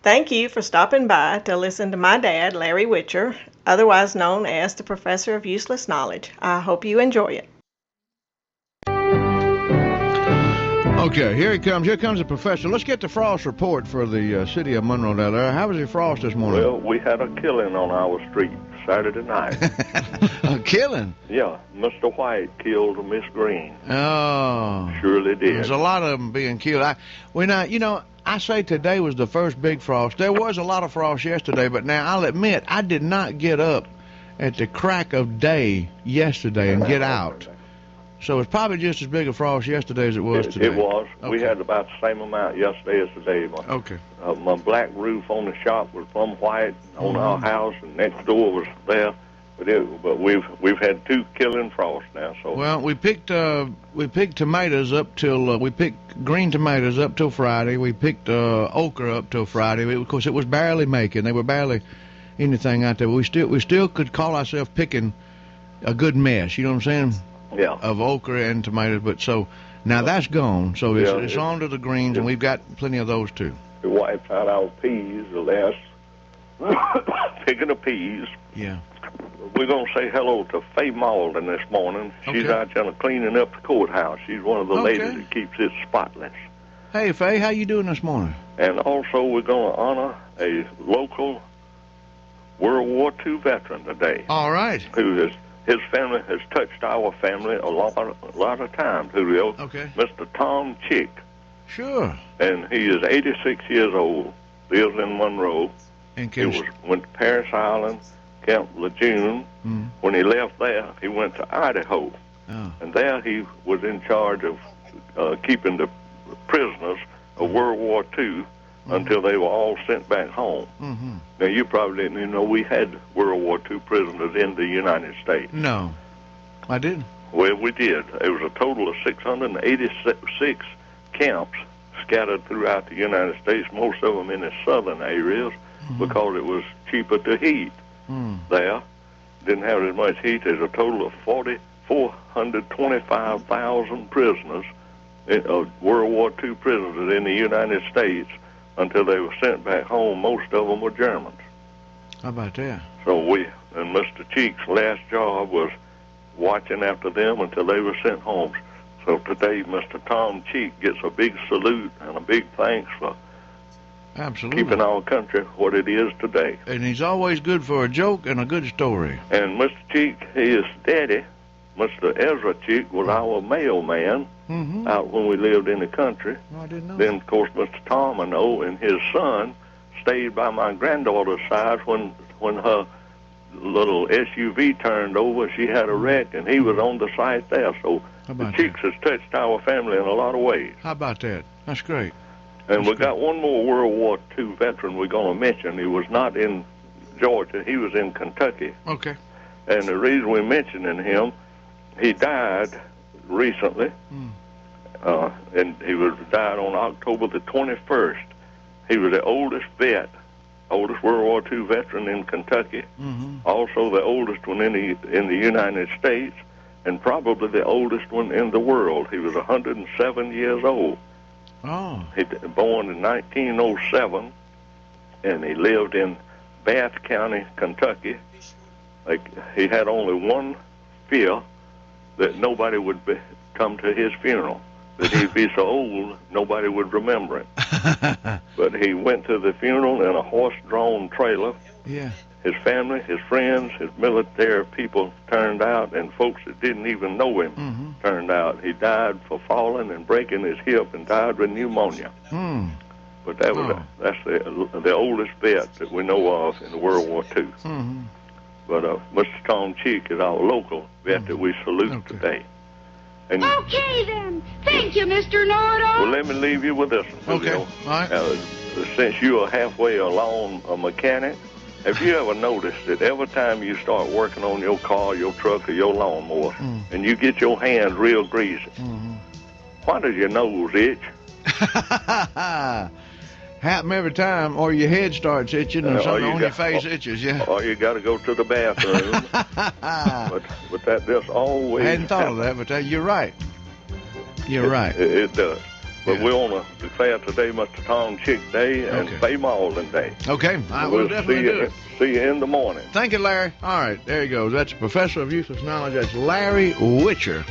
Thank you for stopping by to listen to my dad, Larry Witcher, otherwise known as the Professor of Useless Knowledge. I hope you enjoy it. Okay, here he comes. Here comes the professor. Let's get the frost report for the city of Monroe down there. How was the frost this morning? Well, we had a killing on our street Saturday night. A killing? Yeah, Mr. White killed Miss Green. Oh. Surely did. There's a lot of them being killed. I say today was the first big frost. There was a lot of frost yesterday, but now I'll admit I did not get up at the crack of day yesterday and get out. So it's probably just as big a frost yesterday as it was today. It was. Okay. We had about the same amount yesterday as today. My black roof on the shop was plumb white on our house, and next door was there. But we've had 2 killing frosts now. So well, we picked tomatoes up till we picked green tomatoes up till Friday. We picked okra up till Friday. Of course, it was barely making. They were barely anything out there. But we still could call ourselves picking a good mess. You know what I'm saying? Yeah. Of okra and tomatoes. But so now that's gone. So it's on to the greens, and we've got plenty of those too. It wipes out our peas. The last picking of peas. Yeah. We're going to say hello to Faye Malden this morning. She's out there cleaning up the courthouse. She's one of the ladies that keeps it spotless. Hey, Faye, how you doing this morning? And also we're going to honor a local World War II veteran today. All right. His family has touched our family a lot of times, Julio. Okay. Mr. Tom Chick. Sure. And he is 86 years old, lives in Monroe. And went to Paris Island, Camp Lejeune. When he left there, he went to Idaho. Oh. And there he was in charge of keeping the prisoners of World War II until they were all sent back home. Now, you probably didn't even know we had World War II prisoners in the United States. No, I didn't. Well, we did. There was a total of 686 camps scattered throughout the United States, most of them in the southern areas, because it was cheaper to heat there. Didn't have as much heat. There's a total of 425,000 prisoners, World War II prisoners in the United States until they were sent back home. Most of them were Germans. How about that? So and Mr. Cheek's last job was watching after them until they were sent home. So today, Mr. Tom Cheek gets a big salute and a big thanks for keeping our country what it is today. And he's always good for a joke and a good story. And Mr. Cheek, his daddy, Mr. Ezra Cheek, was our mailman out when we lived in the country. Oh, I didn't know. Then, of course, Mr. Tom, I know, and his son stayed by my granddaughter's side when her little SUV turned over. She had a wreck, and he was on the site there. So the Cheeks has touched our family in a lot of ways. How about that? That's great. And we got one more World War II veteran we're going to mention. He was not in Georgia. He was in Kentucky. Okay. And the reason we're mentioning him, he died recently, and he died on October the 21st. He was the oldest World War II veteran in Kentucky, also the oldest one in the United States, and probably the oldest one in the world. He was 107 years old. Oh. He born in 1907, and he lived in Bath County, Kentucky. He had only one fear, that nobody would come to his funeral, that he'd be so old nobody would remember him. But he went to the funeral in a horse-drawn trailer. Yeah. His family, his friends, his military people turned out, and folks that didn't even know him turned out. He died for falling and breaking his hip and died with pneumonia. But that's the oldest vet that we know of in World War II. But Mr. Tom Cheek is our local vet that we salute today. And okay, then. Thank you, Mr. Know-It-All. Well, let me leave you with this one. Okay. All right. Since you are halfway along a mechanic, have you ever noticed that every time you start working on your car, your truck, or your lawnmower, and you get your hands real greasy, why does your nose itch? Happen every time, or your head starts itching, or something on your face itches, yeah. Or you got to go to the bathroom. but that's always I hadn't thought of that, but you're right. You're right. It does. But Yeah. we want to declare today Mr. Tom Chick Day and Okay. Faye Malden Day. Okay, I will definitely do it. See you in the morning. Thank you, Larry. All right, there he goes. That's a professor of useless knowledge. That's Larry Witcher.